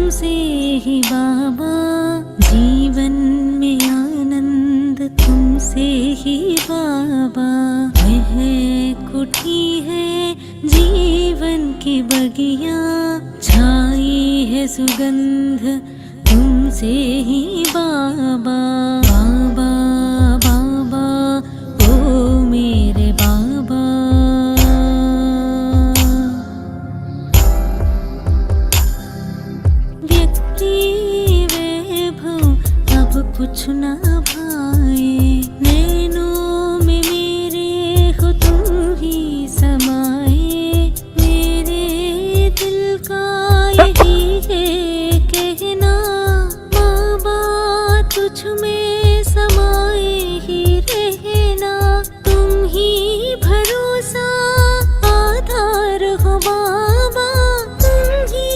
तुमसे ही बाबा, जीवन में आनंद तुमसे ही बाबा। वह कुटी है जीवन की बगिया, छाई है सुगंध तुमसे ही बाबा। बाबा बाबा ओ मेरे बाबा। व्यक्ति वैभव अब कुछ ना भाए, नैनों में मेरे हो तुम ही समाए। मेरे दिल का यही है कहना, बाबा तुझ में समाए ही रहना। तुम ही भरोसा आधार हो बाबा, तुम ही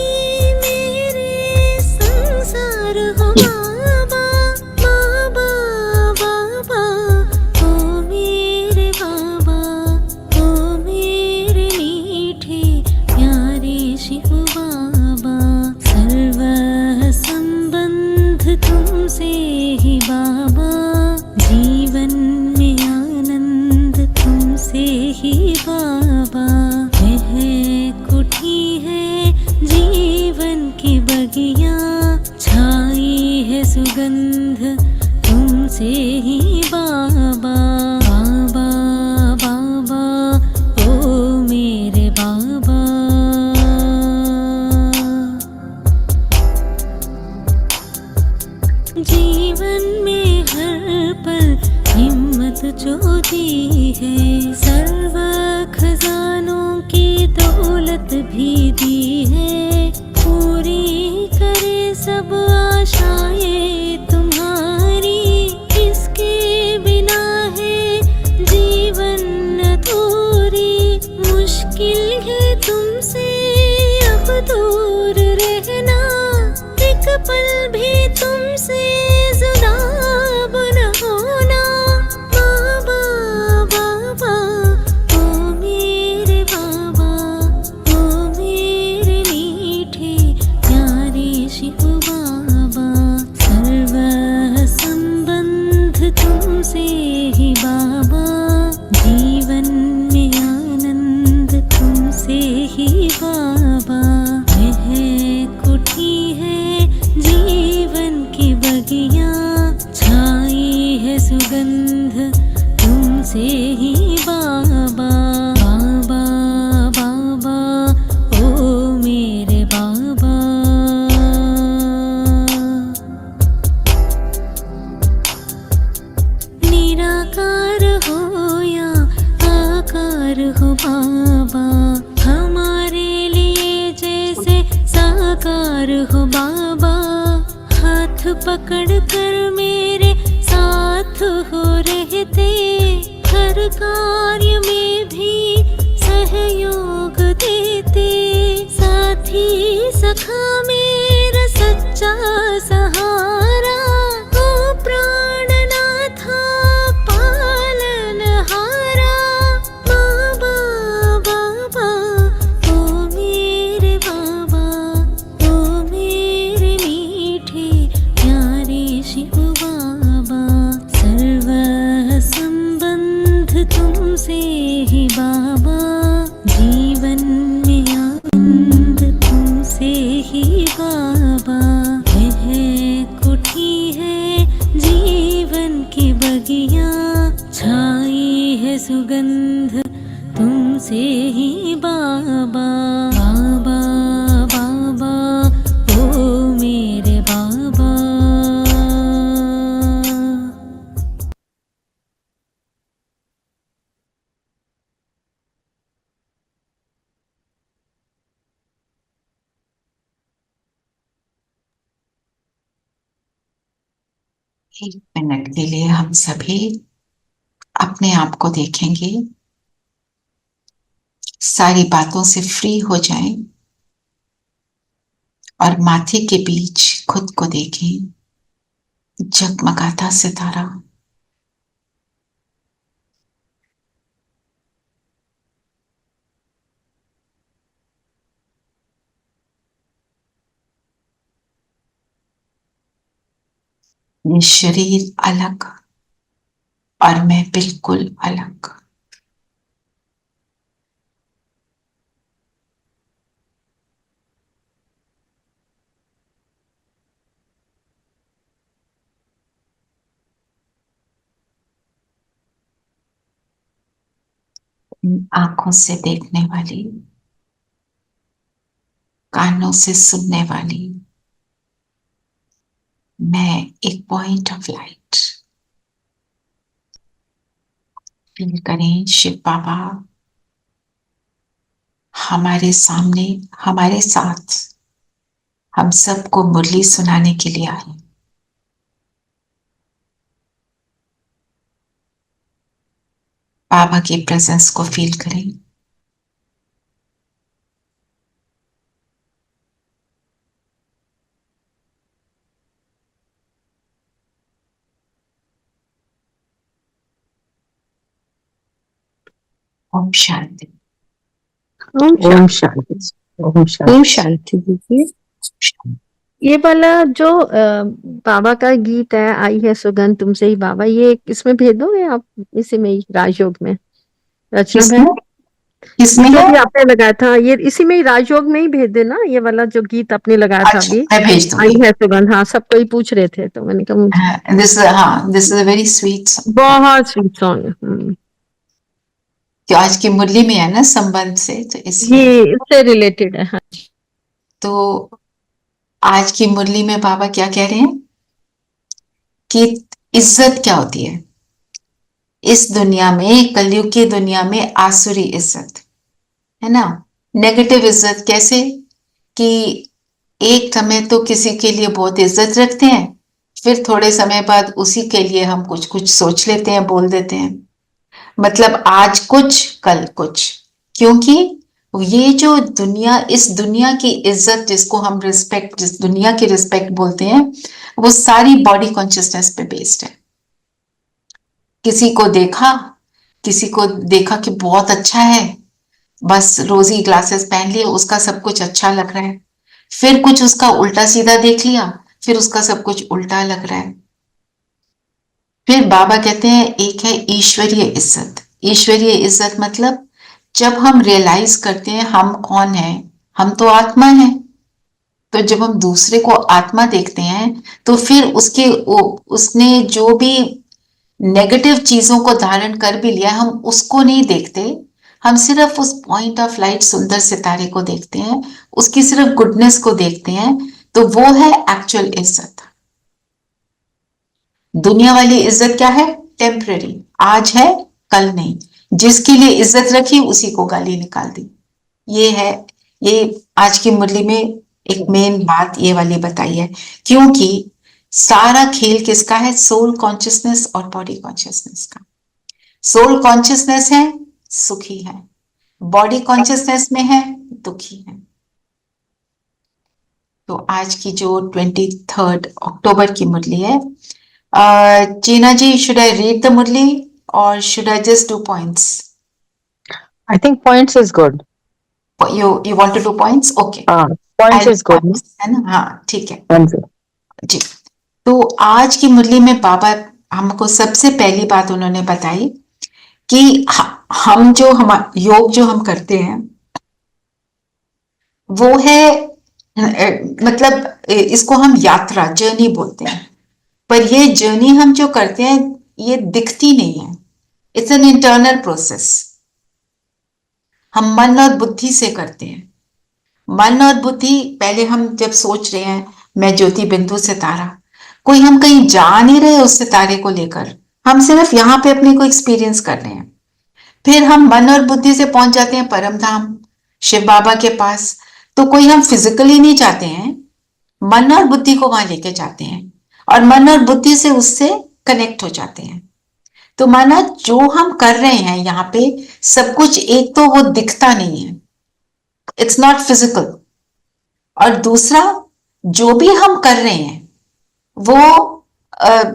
मेरे संसार हो बाबा। बाबा बाबा ओ मेरे बाबा, ओ मेरे मीठे प्यारे शिव बाबा। सर्व संबंध तुमसे ही बाबा, जीवन में आनंद तुमसे ही बाबा। वह कुटी है जीवन की बगिया, छाई है सुगंध तुमसे ही बाबा। बाबा बाबा ओ मेरे बाबा। जीवन में हर पल हिम्मत जो दी है, सर्व खजानों की दौलत भी दी है। पूरी करे सब आशाएं तुम्हारी, इसके बिना है जीवन अधूरी। मुश्किल है तुमसे अब दूर रहना, एक पल भी तुमसे जुदा अब न होना। बाबा बाबा ओ मेरे बाबा, ओ मेरे मीठे प्यारे शिव बाबा। सर्व संबंध तुमसे ही बाबा, जीवन में आनंद तुमसे ही बाबा। वह कुटी है जीवन की बगिया, छाई है सुगंध तुमसे ही बाबा। बाबा बाबा ओ मेरे बाबा। निराकार हो या आकार हो बाबा, हमारे लिए जैसे साकार हो बाबा। हाथ पकड़ कर मेरे साथ हो रहते, हर कार्य में भी सहयोग देते। साथी सखा मेरा सच्चा सहारा, ओ प्राणनाथा पालनहारा। बाबा बाबा ओ मेरे बाबा, ओ मेरे मीठे प्यारे शिव बाबा। सर्व संबंध तुमसे ही बाबा, जीवन में आनंद तुमसे ही बाबा। वह कुटी है जीवन की बगिया, छाई है सुगंध तुमसे ही बाबा। बाबा बाबा ओ मेरे बाबा। एक मिनट के लिए हम सभी अपने आप को देखेंगे, सारी बातों से फ्री हो जाएं और माथे के बीच खुद को देखें, जगमगाता सितारा। ये शरीर अलग और मैं बिल्कुल अलग। इन आंखों से देखने वाली, कानों से सुनने वाली मैं एक पॉइंट ऑफ लाइट। फील करें शिव बाबा हमारे सामने, हमारे साथ, हम सबको मुरली सुनाने के लिए आए। बाबा की प्रेजेंस को फील करें। ओम शांति। ओम ओम शांति। शांति। ओम ओम शांति। शांति दीजिए। ये वाला जो बाबा का गीत है, आई है सुगंध तुमसे ही बाबा, ये इसमें भेज दोगे आप, इसी में ही राजयोग में? रचना किसमें बहन, किसमें जो है? भी आपने लगाया था ये इसी में ही राजयोग में ही भेज देना, ये वाला जो गीत आपने लगाया था अच्छा, अभी, मैं भेज आई दूंगी। है सुगंध। हाँ, सब कोई पूछ रहे थे तो मैंने कहा this is a very sweet song. बहुत स्वीट सॉन्ग। जो आज की मुरली में है ना संबंध से, तो इसलिए। ये इससे रिलेटेड है। हाँ। तो आज की मुरली में बाबा क्या कह रहे हैं कि इज्जत क्या होती है इस दुनिया में, कलयुग की दुनिया में। आसुरी इज्जत है ना, नेगेटिव इज्जत। कैसे कि एक समय तो किसी के लिए बहुत इज्जत रखते हैं, फिर थोड़े समय बाद उसी के लिए हम कुछ कुछ सोच लेते हैं, बोल देते हैं। मतलब आज कुछ कल कुछ। क्योंकि ये जो दुनिया, इस दुनिया की इज्जत जिसको हम रिस्पेक्ट, जिस दुनिया की रिस्पेक्ट बोलते हैं, वो सारी बॉडी कॉन्शियसनेस पे बेस्ड है। किसी को देखा कि बहुत अच्छा है, बस रोजी ग्लासेस पहन लिए, उसका सब कुछ अच्छा लग रहा है। फिर कुछ उसका उल्टा सीधा देख लिया, फिर उसका सब कुछ उल्टा लग रहा है। फिर बाबा कहते हैं एक है ईश्वरीय इज्जत। ईश्वरीय इज्जत मतलब जब हम रियलाइज करते हैं हम कौन हैं, हम तो आत्मा हैं। तो जब हम दूसरे को आत्मा देखते हैं तो फिर उसने जो भी नेगेटिव चीजों को धारण कर भी लिया, हम उसको नहीं देखते, हम सिर्फ उस पॉइंट ऑफ लाइट सुंदर सितारे को देखते हैं, उसकी सिर्फ गुडनेस को देखते हैं। तो वो है एक्चुअल इज्जत। दुनिया वाली इज्जत क्या है? टेम्पररी, आज है कल नहीं। जिसके लिए इज्जत रखी उसी को गाली निकाल दी। ये है, ये आज की मुरली में एक मेन बात ये वाली बताई है। क्योंकि सारा खेल किसका है? सोल कॉन्शियसनेस और बॉडी कॉन्शियसनेस का। सोल कॉन्शियसनेस है, सुखी है। बॉडी कॉन्शियसनेस में है, दुखी है। तो आज की जो 23 अक्टूबर की मुरली है, Cheena ji, should I read the Murli or should I just do points? I think points is good. You want to do points? Okay. Points is good. है ना? हाँ, ठीक है हाँ जी। जी। तो आज की मुरली में बाबा हमको सबसे पहली बात उन्होंने बताई कि हम जो योग जो हम करते हैं वो है, मतलब इसको हम यात्रा, जर्नी बोलते हैं। पर ये जर्नी हम जो करते हैं ये दिखती नहीं है। It's an internal process. हम मन और बुद्धि से करते हैं। मन और बुद्धि, पहले हम जब सोच रहे हैं मैं ज्योति बिंदु सितारा, कोई हम कहीं जा नहीं रहे उस सितारे को लेकर, हम सिर्फ यहां पे अपने को एक्सपीरियंस कर रहे हैं। फिर हम मन और बुद्धि से पहुंच जाते हैं परम धाम, शिव बाबा के पास। तो कोई हम फिजिकली नहीं जाते हैं, मन और बुद्धि को वहां लेके जाते हैं और मन और बुद्धि से उससे कनेक्ट हो जाते हैं। तो माना जो हम कर रहे हैं यहाँ पे सब कुछ, एक तो वो दिखता नहीं है, इट्स नॉट फिजिकल, और दूसरा जो भी हम कर रहे हैं वो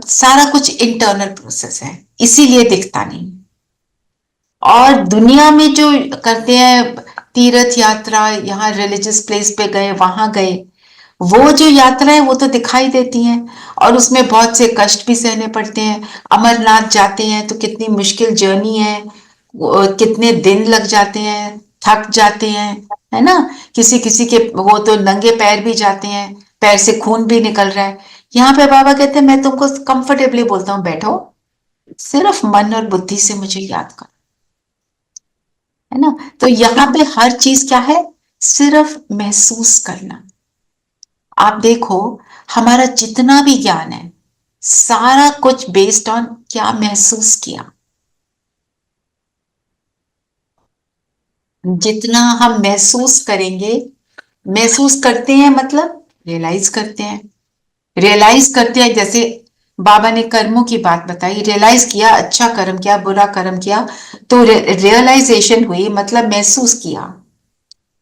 सारा कुछ इंटरनल प्रोसेस है, इसीलिए दिखता नहीं। और दुनिया में जो करते हैं तीर्थ यात्रा, यहाँ रिलीजियस प्लेस पे गए, वहां गए, वो जो यात्रा है वो तो दिखाई देती हैं और उसमें बहुत से कष्ट भी सहने पड़ते हैं। अमरनाथ जाते हैं तो कितनी मुश्किल जर्नी है, कितने दिन लग जाते हैं, थक जाते हैं, है ना। किसी किसी के वो तो नंगे पैर भी जाते हैं, पैर से खून भी निकल रहा है। यहाँ पे बाबा कहते हैं मैं तुमको कंफर्टेबली बोलता हूँ बैठो, सिर्फ मन और बुद्धि से मुझे याद कर, है ना। तो यहाँ पे हर चीज क्या है, सिर्फ महसूस करना। आप देखो हमारा जितना भी ज्ञान है सारा कुछ बेस्ड ऑन क्या महसूस किया। जितना हम महसूस करेंगे, महसूस करते हैं मतलब रियलाइज करते हैं, रियलाइज करते हैं। जैसे बाबा ने कर्मों की बात बताई, रियलाइज किया अच्छा कर्म किया बुरा कर्म किया, तो रियलाइजेशन हुई मतलब महसूस किया।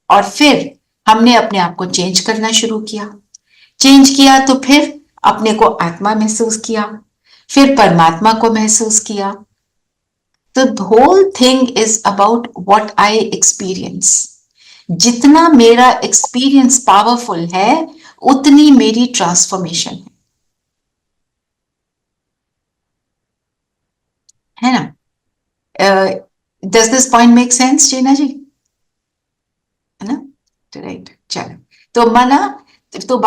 और फिर हमने अपने आप को चेंज करना शुरू किया, चेंज किया तो फिर अपने को आत्मा महसूस किया, फिर परमात्मा को महसूस किया। तो the whole thing is about what I experience. जितना मेरा एक्सपीरियंस पावरफुल है उतनी मेरी ट्रांसफॉर्मेशन है ना। Does this point make sense Jeena ji, है ना। राइट, चलो। तो मना, तो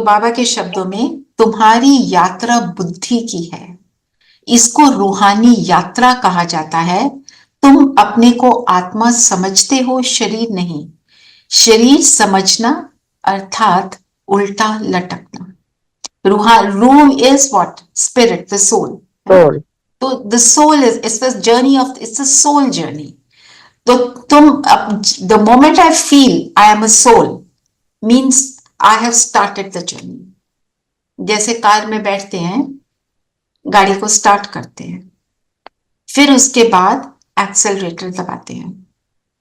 बाबा के शब्दों में तुम्हारी यात्रा बुद्धि की है, इसको रूहानी यात्रा कहा जाता है। तुम अपने को आत्मा समझते हो, शरीर नहीं। शरीर समझना अर्थात उल्टा लटकना। रूह is what, spirit, the soul. Soul. तो the soul is, it's the journey of, it's the soul journey. तो तुम the moment I feel I am a soul means I have started the journey. जैसे car में बैठते हैं, गाड़ी को start करते हैं, फिर उसके बाद एक्सेलरेटर दबाते हैं।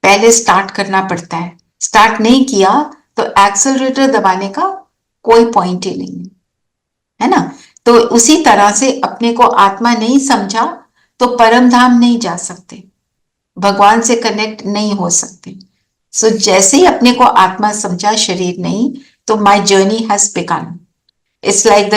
पहले स्टार्ट करना पड़ता है, स्टार्ट नहीं किया तो एक्सेलरेटर दबाने का कोई पॉइंट ही नहीं है ना। तो उसी तरह से अपने को आत्मा नहीं समझा तो परम धाम नहीं जा सकते, भगवान से कनेक्ट नहीं हो सकते। सो जैसे ही अपने को आत्मा समझा, शरीर नहीं, तो my journey has begun. It's like the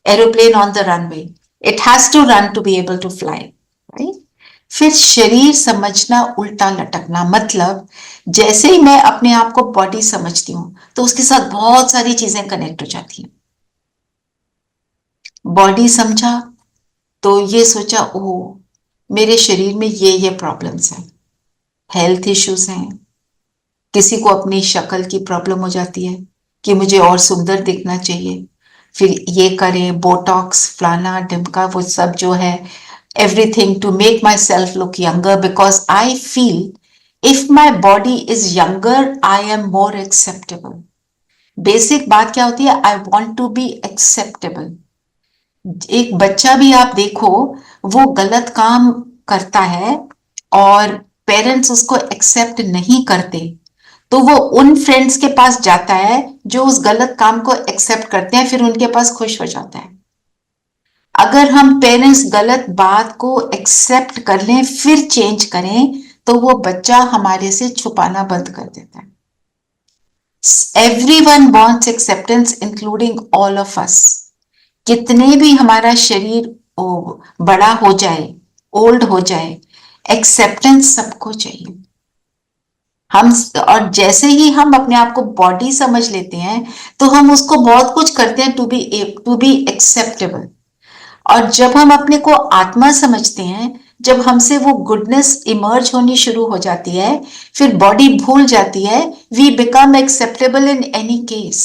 aeroplane on the runway, it has to run to be able to fly, right. फिर शरीर समझना उल्टा लटकना मतलब जैसे ही मैं अपने आप को बॉडी समझती हूं तो उसके साथ बहुत सारी चीजें कनेक्ट हो जाती हैं। बॉडी समझा तो ये सोचा, ओह मेरे शरीर में ये प्रॉब्लम्स हैं, हेल्थ इश्यूज हैं। किसी को अपनी शक्ल की प्रॉब्लम हो जाती है कि मुझे और सुंदर दिखना चाहिए, फिर ये करें बोटॉक्स फलाना ढिमका, वो सब जो है, everything to make myself look younger because I feel if my body is younger I am more acceptable. Basic बात क्या होती है, I want to be acceptable. एक बच्चा भी आप देखो वो गलत काम करता है और पेरेंट्स उसको एक्सेप्ट नहीं करते तो वो उन फ्रेंड्स के पास जाता है जो उस गलत काम को एक्सेप्ट करते हैं, फिर उनके पास खुश हो जाता है। अगर हम पेरेंट्स गलत बात को एक्सेप्ट कर लें फिर चेंज करें तो वो बच्चा हमारे से छुपाना बंद कर देता है। Everyone wants acceptance including all of us. कितने भी हमारा शरीर बड़ा हो जाए, ओल्ड हो जाए, एक्सेप्टेंस सबको चाहिए। हम और जैसे ही हम अपने आप को बॉडी समझ लेते हैं तो हम उसको बहुत कुछ करते हैं टू बी एक्सेप्टेबल। और जब हम अपने को आत्मा समझते हैं, जब हमसे वो गुडनेस इमर्ज होनी शुरू हो जाती है, फिर बॉडी भूल जाती है, we become acceptable in any case.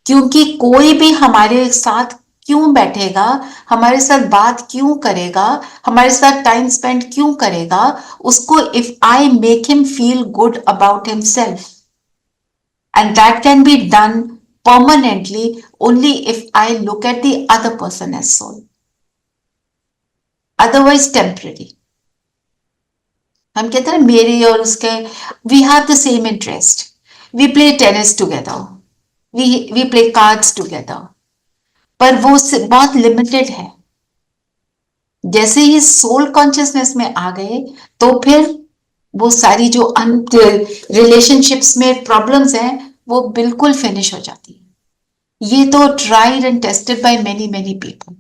क्योंकि कोई भी हमारे साथ क्यों बैठेगा, हमारे साथ बात क्यों करेगा, हमारे साथ टाइम स्पेंड क्यों करेगा, उसको if I make him feel good about himself and that can be done permanently only if I look at the other person as soul, otherwise temporary. हम कहते हैं मेरे और उसके, we have the same interest, we play tennis together, we play cards together, पर वो बहुत limited है। जैसे ही सोल कॉन्शियसनेस में आ गए तो फिर वो सारी जो रिलेशनशिप्स में प्रॉब्लम्स हैं वो बिल्कुल फिनिश हो जाती है। ये तो tried and tested by many many people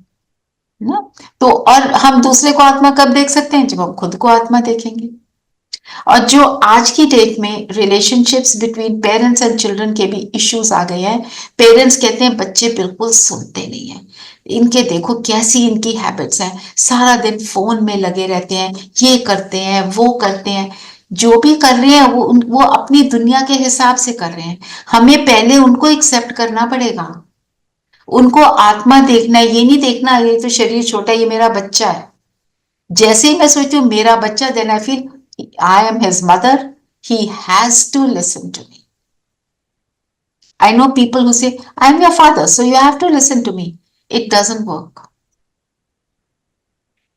ना। तो और हम दूसरे को आत्मा कब देख सकते हैं? जब हम खुद को आत्मा देखेंगे। और जो आज की डेट में relationships between parents and children के भी इश्यूज आ गए हैं। पेरेंट्स कहते हैं बच्चे बिल्कुल सुनते नहीं हैं, इनके देखो कैसी इनकी हैबिट्स हैं, सारा दिन फोन में लगे रहते हैं, ये करते हैं वो करते हैं। जो भी कर रहे हैं वो अपनी दुनिया के हिसाब से कर रहे हैं। हमें पहले उनको एक्सेप्ट करना पड़ेगा। उनको आत्मा देखना है, ये नहीं देखना ये तो शरीर छोटा है, ये मेरा बच्चा है। जैसे ही मैं सोचती हूँ मेरा बच्चा, then I feel I am his mother, he has to listen to me. I know people who say, I am your father, so you have to listen to me. It doesn't work.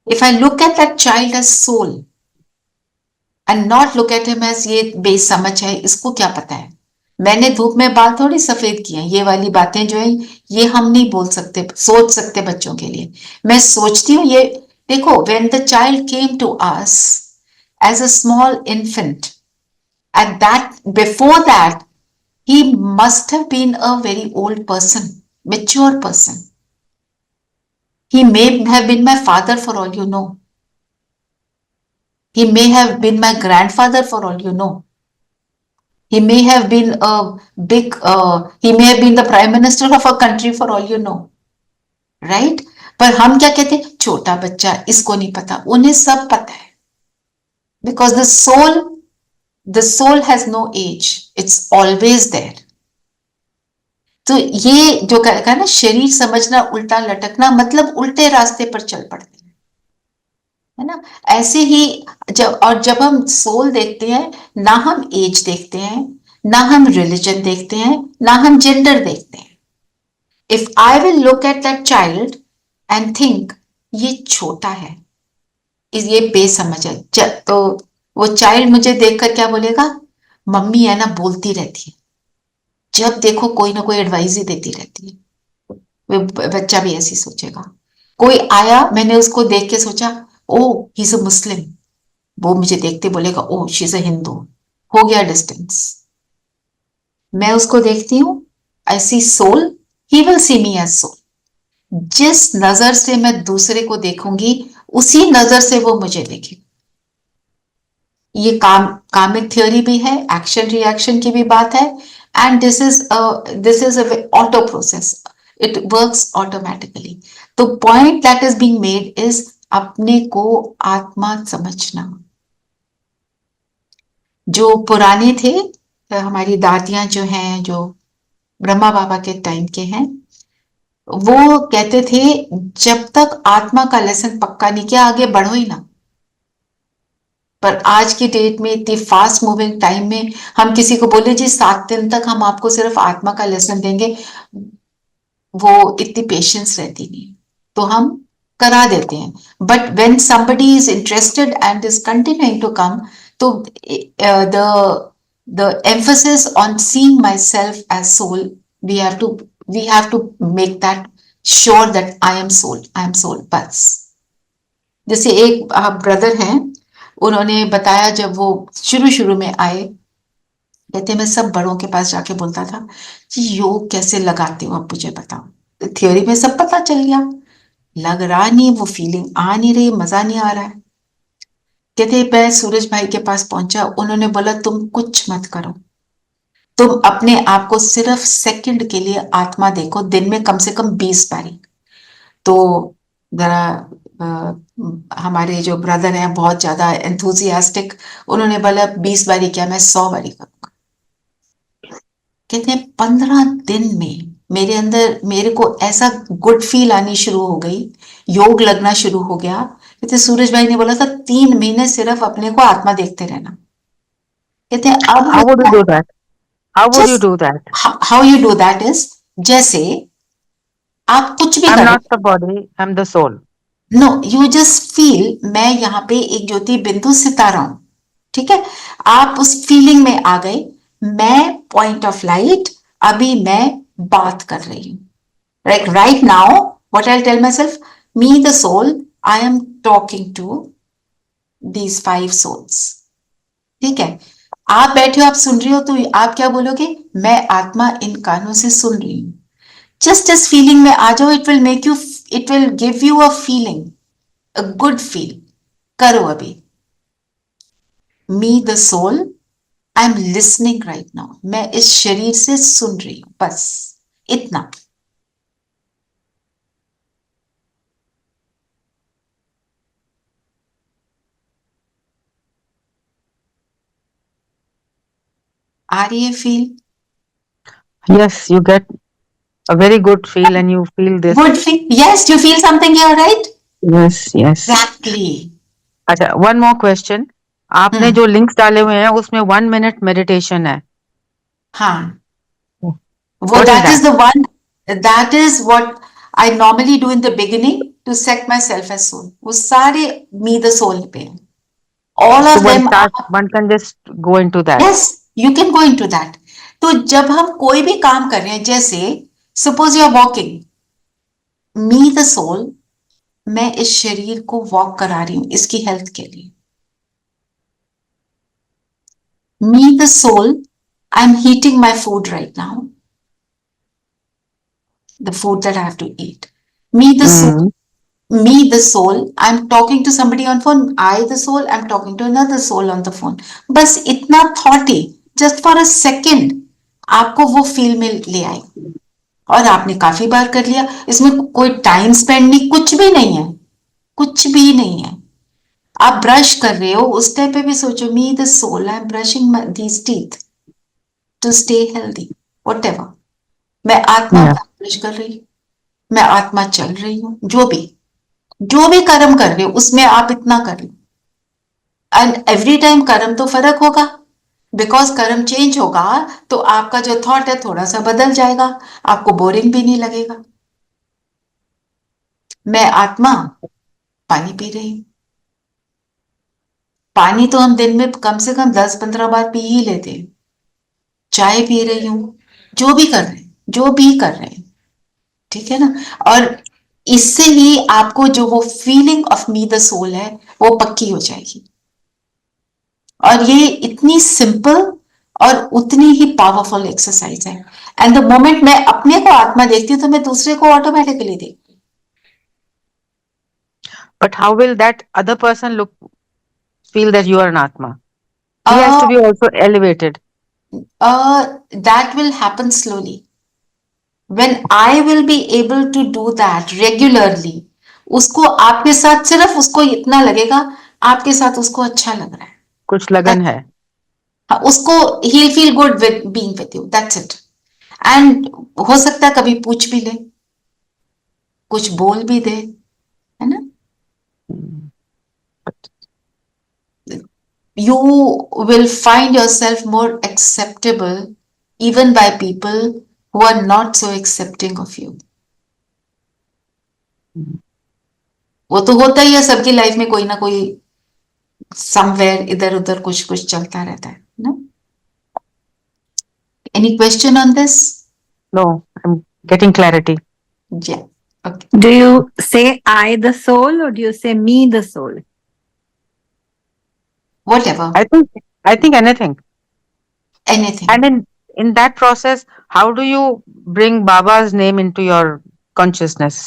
If I look at that child as soul and not look at him as ये बेसमझ है, इसको क्या पता है? मैंने धूप में बाल थोड़ी सफेद किए हैं। ये वाली बातें जो है ये हम नहीं बोल सकते, सोच सकते बच्चों के लिए। मैं सोचती हूँ ये देखो, when the child came to us as a small infant, at that before that he must have been a very old person, mature person. He may have been my father for all you know. He may have been my grandfather for all you know. He may have been he may have been the prime minister of a country for all you know. Right? पर हम क्या कहते हैं? छोटा बच्चा, इसको नहीं पता। उन्हें सब पता है। Because the soul has no age. It's always there. तो ये जो कहा ना, शरीर समझना उल्टा लटकना, मतलब उल्टे रास्ते पर चल पड़ते हैं, है ना। ऐसे ही जब हम सोल देखते हैं, ना हम एज देखते हैं, ना हम रिलीजन देखते हैं, ना हम जेंडर देखते हैं। If I will look at that child and think ये छोटा है, ये बेसमझ है, तो वो चाइल्ड मुझे देखकर क्या बोलेगा? मम्मी है ना, बोलती रहती है, जब देखो कोई ना कोई एडवाइस ही देती रहती है। बच्चा भी ऐसी सोचेगा। कोई आया, मैंने उसको देख के सोचा ओ ही इज अ मुस्लिम, वो मुझे देखते बोलेगा oh she is a Hindu. हो गया डिस्टेंस। मैं उसको देखती हूँ, I see soul, he will see me as soul. जिस नजर से मैं दूसरे को देखूंगी उसी नजर से वो मुझे देखेगा। ये कामिक थ्योरी भी है, एक्शन रिएक्शन की भी बात है, and this is a auto process. It works automatically. The point that is being made is अपने को आत्मा समझना। जो पुराने थे, हमारी दादियां जो हैं, जो ब्रह्मा बाबा के टाइम के हैं, वो कहते थे जब तक आत्मा का लेसन पक्का नहीं किया आगे बढ़ो ही ना। पर आज की डेट में इतनी फास्ट मूविंग टाइम में हम किसी को बोले जी 7 दिन तक हम आपको सिर्फ आत्मा का लेसन देंगे, वो इतनी पेशेंस रहती नहीं, तो हम करा देते हैं। But when somebody is interested and is continuing to come, तो the emphasis on seeing myself as soul, we have to make that sure that I am soul बस। जैसे एक ब्रदर हैं, उन्होंने बताया जब वो शुरू में आए, कहते मैं सब बड़ों के पास जाके बोलता था कि योग कैसे लगाते हो आप मुझे बताओ। थ्योरी में सब पता चल गया, लग रहा नहीं, वो फीलिंग आ नहीं रही, मजा नहीं आ रहा है। कहते मैं सूरज भाई के पास पहुंचा, उन्होंने बोला तुम कुछ मत करो, तुम अपने आप को सिर्फ सेकंड के लिए आत्मा देखो, दिन में कम से कम 20 बारी। तो जरा हमारे जो ब्रदर हैं बहुत ज्यादा एंथुजियास्टिक, उन्होंने बोला 20 बारी क्या, मैं 100 बारी करूंगा। कहते हैं 15 दिन में मेरे अंदर मेरे को ऐसा गुड फील आनी शुरू हो गई, योग लगना शुरू हो गया। कहते सूरज भाई ने बोला था 3 महीने सिर्फ अपने को आत्मा देखते रहना। कहते हैं अब How would you do that? How would you do that? How you do that is, जैसे आप कुछ भी I'm करें, not the body, I'm the soul. No you just feel मैं यहाँ पे एक ज्योति बिंदु सितारा हूं, ठीक है। आप उस फीलिंग में आ गए, मैं पॉइंट ऑफ लाइट, अभी मैं बात कर रही हूं। Like right now what I tell myself, me the soul, I am talking to these 5 souls, ठीक है। आप बैठे हो, आप सुन रहे हो, तो आप क्या बोलोगे? मैं आत्मा इन कानों से सुन रही हूं। जस्ट इस फीलिंग में आ जाओ, it will give you a feeling, a good feel. करो अभी। Me the soul, I am listening right now, मैं इस शरीर से सुन रही हूं, बस इतना। आ रही है feel? Yes, you get a very good feel and you feel this. Good feel, yes, you feel something here, right? Yes, yes. Exactly. अच्छा, one more question. आपने जो लिंक्स डाले हुए हैं उसमें 1 minute मेडिटेशन है. हाँ, वो What is that is that? the one, that is what I normally do in the beginning to set myself as soul. वो सारे me the soul पे हैं. All So of them are, one can just go into that. yes, you can go into that. तो जब हम कोई भी काम कर रहे हैं, जैसे suppose you are walking, me the soul, मैं इस शरीर को वॉक करा रही हूं इसकी हेल्थ के लिए. Me the soul, I'm heating my food right now. The food that I have to eat. Me the soul, me the soul, I'm talking to somebody on phone. I the soul, I'm talking to another soul on the phone. बस इतना thought he, just for a second, आपको वो feel में ले आए. और आपने काफी बार कर लिया. इसमें कोई टाइम स्पेंड नहीं, कुछ भी नहीं है, कुछ भी नहीं है. आप ब्रश कर रहे हो, उस टाइम पे भी सोचो me the soul, I am brushing these teeth to stay healthy, whatever. मैं आत्मा Yeah. ब्रश कर रही हूं, मैं आत्मा चल रही हूं, जो भी कर्म कर रहे हो उसमें आप इतना कर लो. एंड एवरी टाइम कर्म तो फर्क होगा, बिकॉज कर्म चेंज होगा तो आपका जो थॉट है थोड़ा सा बदल जाएगा, आपको बोरिंग भी नहीं लगेगा. मैं आत्मा पानी पी रही हूं. पानी तो हम दिन में कम से कम 10-15 बार पी ही लेते हैं. चाय पी रही हूं, जो भी कर रहे हैं, जो भी कर रहे हैं, ठीक है ना. और इससे ही आपको जो वो feeling of me the soul है वो पक्की हो जाएगी. और ये इतनी सिंपल और उतनी ही पावरफुल एक्सरसाइज है. एंड द मोमेंट मैं अपने को आत्मा देखती हूँ तो मैं दूसरे को ऑटोमेटिकली देखती हूँ. But how will that other person feel that you are an Atma? He has to be also elevated. That will happen slowly. When I will be able to do that regularly, उसको आपके साथ सिर्फ उसको इतना लगेगा, आपके साथ उसको अच्छा लग रहा है, कुछ लगन है. हाँ, उसको he'll feel good with being with you. That's it. And हो सकता है कभी पूछ भी ले, कुछ बोल भी दे, है ना. You will find yourself more acceptable even by people who are not so accepting of you. वो तो होता ही है सबकी लाइफ में, कोई ना कोई समवेयर इधर उधर कुछ कुछ चलता रहता है ना. Any question on this? No, I'm getting clarity. Yeah. Okay. Do you say I the soul or do you say me the soul? Whatever. I think anything. Anything. And in that process, how do you bring Baba's name into your consciousness?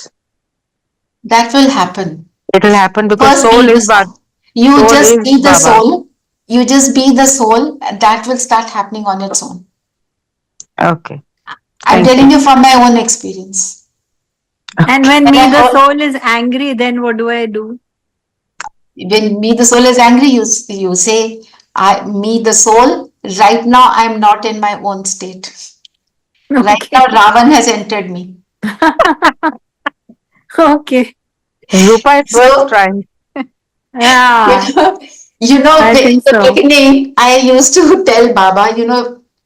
That will happen. It will happen because First soul be the is Baba. soul. You Soul just is be the Baba. soul. You just be the soul, and that will start happening on its own. Okay. I'm Thank telling you from my own experience. And when And me I the heard- soul is angry, then what do I do? When me the soul is angry, you say, me the soul, right now I'm not in my own state. Right Okay. now Ravan has entered me. Okay. Rupa, it's So- worth trying. Yeah. I in think the so. beginning, I used to tell Baba,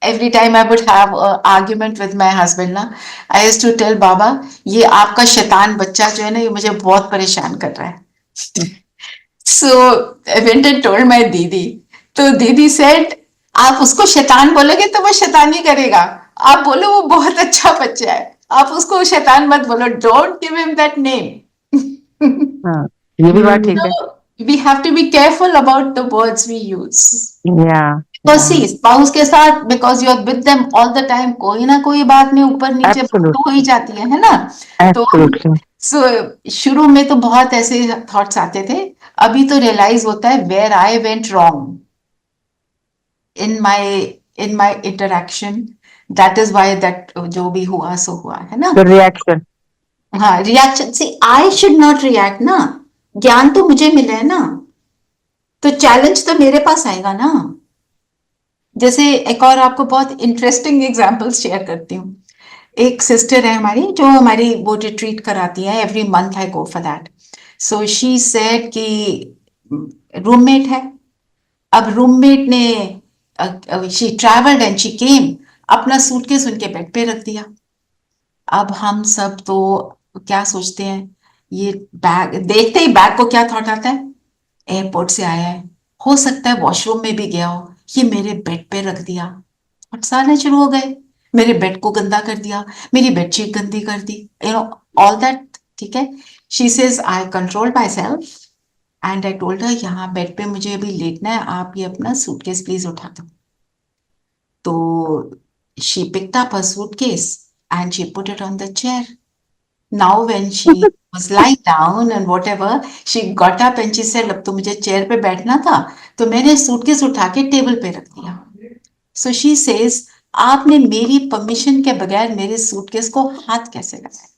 every time I would have an argument with my husband, I used to tell Baba, ये आपका शैतान बच्चा जो है ना, ये मुझे बहुत परेशान कर रहा है. So I went and told my दीदी. तो दीदी said, आप उसको शैतान बोलोगे तो वो शैतानी करेगा. आप बोलो वो बहुत अच्छा बच्चा है. आप उसको शैतान मत बोलो. Don't give him that name. हाँ, ये भी बात ठीक है. So we have to be careful about the words we use. Yeah. तो Yeah. सी स्पाउस के साथ because you are with them all the time, कोई ना कोई बात में ऊपर नीचे बात तो हो ही जाती है ना। तो Absolutely. शुरू में तो बहुत ऐसे थॉट्स आते थे, अभी तो रियलाइज होता है where I went wrong in my interaction, that is why that जो भी हुआ सो हुआ, है ना। The reaction. हाँ, reaction, see I should not react ना, ज्ञान तो मुझे मिला है ना, तो चैलेंज तो मेरे पास आएगा ना। जैसे एक और आपको बहुत इंटरेस्टिंग एग्जांपल शेयर करती हूँ। एक सिस्टर है हमारी जो हमारी वो रिट्रीट कराती है, every month I go for that. So she said कि रूममेट है, अब रूममेट ने she travelled and she came, अपना सूटकेस उनके बेड पे रख दिया। अब हम सब तो क्या सोचते हैं, ये बैग देखते ही बैग को क्या थॉट आता है, एयरपोर्ट से आया है, हो सकता है वॉशरूम में भी गया हो, ये मेरे बेड पे रख दिया। थॉट्स आने शुरू हो गए, मेरे बेड को गंदा कर दिया, मेरी बेडशीट गंदी कर दी, यू नो ऑल दैट। ठीक है, she says I control my self and I told her यहाँ बेड पे मुझे अभी लेटना है, आप ये अपना सूटकेस प्लीज उठा दो। तो she picked up her suitcase and she put it on the chair. Now when she was lying down and whatever, she got up and she said, अब तो मुझे चेयर पे बैठना था, तो मैंने सूटकेस उठा के टेबल पे रख दिया। So she says, आपने मेरी परमिशन के बगैर मेरे सूटकेस को हाथ कैसे लगाया?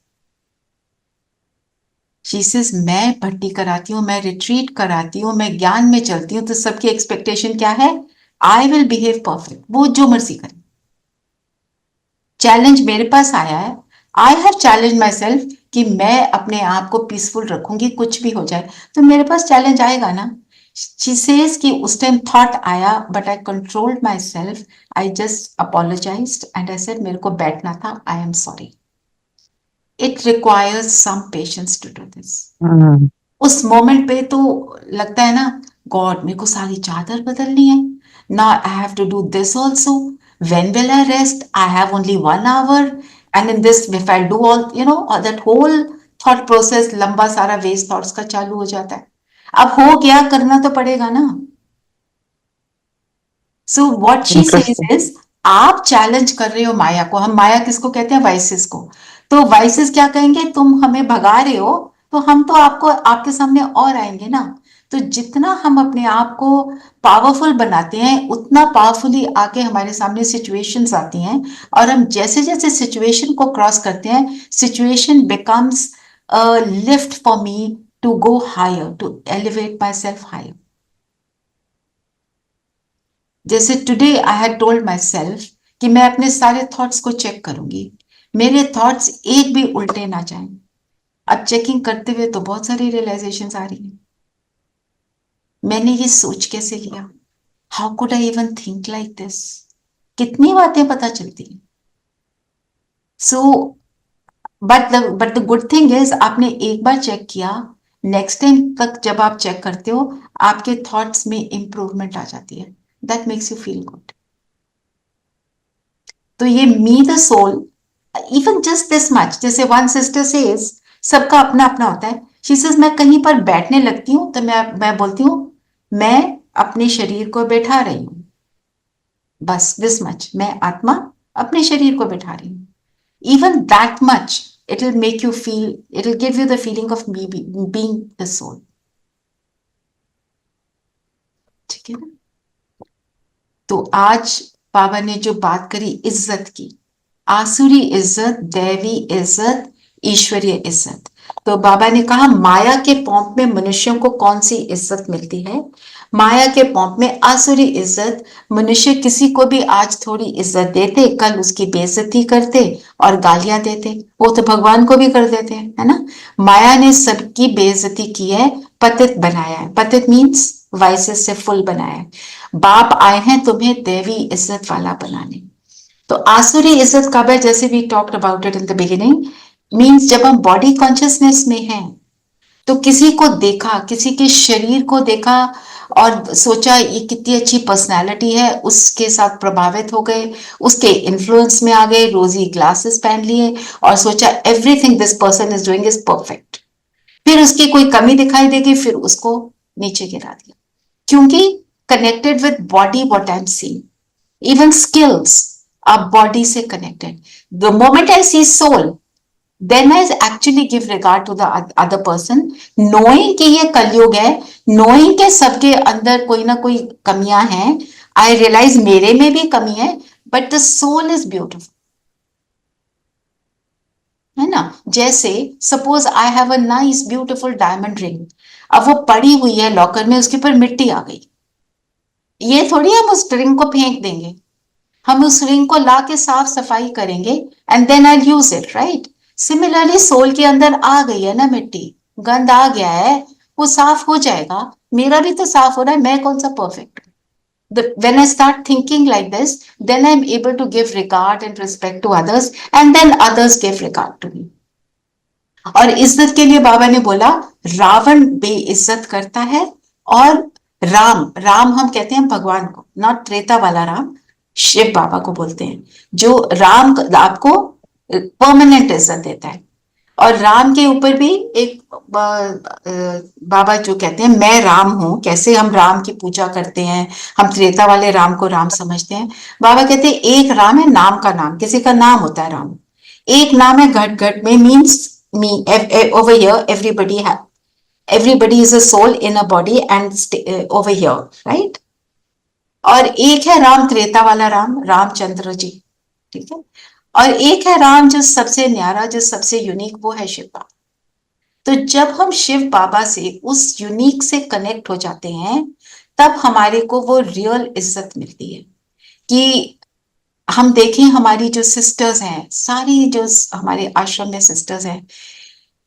She says, मैं भट्टी कराती हूँ, मैं रिट्रीट कराती हूँ, मैं ज्ञान में चलती हूँ, तो सबकी एक्सपेक्टेशन क्या है, आई विल बिहेव परफेक्ट, वो जो मर्जी करे। चैलेंज मेरे पास आया है, I have challenge my self कि मैं अपने आप को पीसफुल रखूंगी, कुछ भी हो जाए, तो मेरे पास चैलेंज आएगा ना। शी सेज कि उस टाइम थॉट आया but I controlled myself, I just apologised and I said मेरे को बैठना था, I am sorry. It requires some patience to do this. उस मोमेंट पे तो लगता है ना, गॉड मेरे को सारी चादर बदलनी है ना, I have to do this also, when will I rest? I have only 1 hour, and in this if I do all, you know, that whole thought process लंबा सारा waste thoughts का चालू हो जाता है। अब हो गया, करना तो पड़ेगा ना। So what she says is, आप चैलेंज कर रहे हो माया को, हम माया किसको कहते हैं, वाइसेस को, तो वाइसेस क्या कहेंगे, तुम हमें भगा रहे हो, तो हम तो आपको आपके सामने और आएंगे ना। तो जितना हम अपने आप को पावरफुल बनाते हैं, उतना पावरफुली आके हमारे सामने सिचुएशंस आती हैं, और हम जैसे जैसे सिचुएशन को क्रॉस करते हैं, situation becomes a lift for me to go higher, to elevate myself higher. जैसे today I had told myself कि मैं अपने सारे थॉट्स को चेक करूंगी, मेरे थॉट्स एक भी उल्टे ना जाएं। अब चेकिंग करते हुए तो बहुत सारी रियलाइजेशंस आ रही हैं, मैंने ये सोच कैसे लिया, how could I even think like this, कितनी बातें पता चलती हैं। So but the good thing is, आपने एक बार चेक किया, नेक्स्ट टाइम तक जब आप चेक करते हो, आपके थॉट्स में इंप्रूवमेंट आ जाती है, that makes you feel good. तो ये me the soul, even just this much, जैसे वन सिस्टर सेज, सबका अपना अपना होता है। शी सेज मैं कहीं पर बैठने लगती हूँ तो मैं बोलती हूँ मैं अपने शरीर को बैठा रही हूँ, बस दिस मच, मैं आत्मा अपने शरीर को बैठा रही हूँ। Even that much it will make you feel, it will give you the feeling of me being the soul. ठीक है ना। तो आज बाबा ने जो बात करी इज्जत की, आसुरी इज्जत, दैवी इज्जत, ईश्वरीय इज्जत, तो बाबा ने कहा माया के पौंप में मनुष्यों को कौन सी इज्जत मिलती है, माया के पौंप में आसुरी इज्जत। मनुष्य किसी को भी आज थोड़ी इज्जत देते, कल उसकी बेइज्जती करते और गालियां देते, वो तो भगवान को भी कर देते हैं, है ना। माया ने सबकी बेइज्जती की है, पतित बनाया है, पतित मीन्स वाइसेस से फुल बनाया है। बाप आए हैं तुम्हें देवी इज्जत वाला बनाने। तो आसुरी इज्जत कब है, जैसे we talked about it in the beginning, means जब हम बॉडी कॉन्शियसनेस में हैं, तो किसी को देखा, किसी के शरीर को देखा और सोचा ये कितनी अच्छी पर्सनालिटी है, उसके साथ प्रभावित हो गए, उसके इन्फ्लुएंस में आ गए, रोजी ग्लासेस पहन लिए और सोचा everything this person is doing is perfect. फिर उसकी कोई कमी दिखाई देगी, फिर उसको नीचे गिरा दिया, क्योंकि connected with body, what I'm seeing. Even skills are body से connected. The moment I see soul, then I actually give regard to the other person, knowing कि ये कलयुग है, knowing कि सबके अंदर कोई ना कोई कमियां हैं. I realize मेरे में भी कमी है, but the soul is beautiful. है ना? जैसे suppose I have a nice beautiful diamond ring, अब वो पड़ी हुई है लॉकर में, उसके ऊपर मिट्टी आ गई, ये थोड़ी हम उस रिंग को फेंक देंगे, हम उस रिंग को ला के साफ सफाई करेंगे and then I use it, right? Similarly soul के अंदर आ गई है ना मिट्टी, गंद आ गया है, वो साफ हो जाएगा, मेरा भी तो साफ हो रहा है, मैं कौन सा perfect? When I start thinking like this, then I'm able to give regard and respect to others, and then others give regard to me. और इज्जत के लिए बाबा ने बोला रावण बेइज्जत करता है, और राम हम कहते हैं भगवान को, नॉट त्रेता वाला राम, शिव बाबा को बोलते हैं, जो राम आपको परमानेंट इज्जत देता है. और राम के ऊपर भी एक बाबा जो कहते हैं मैं राम हूं, कैसे हम राम की पूजा करते हैं, हम त्रेता वाले राम को राम समझते हैं. बाबा कहते हैं एक राम है, नाम का नाम, किसी का नाम होता है राम, एक नाम है घट घट में, means me. Over here everybody is a soul in a body and over here, right? और एक है राम त्रेता वाला रामचंद्र जी, ठीक है? और एक है राम जो सबसे न्यारा, जो सबसे यूनिक, वो है शिव बाबा. तो जब हम शिव बाबा से उस यूनिक से कनेक्ट हो जाते हैं, तब हमारे को वो रियल इज्जत मिलती है. कि हम देखें हमारी जो सिस्टर्स हैं, सारी जो हमारे आश्रम में सिस्टर्स हैं,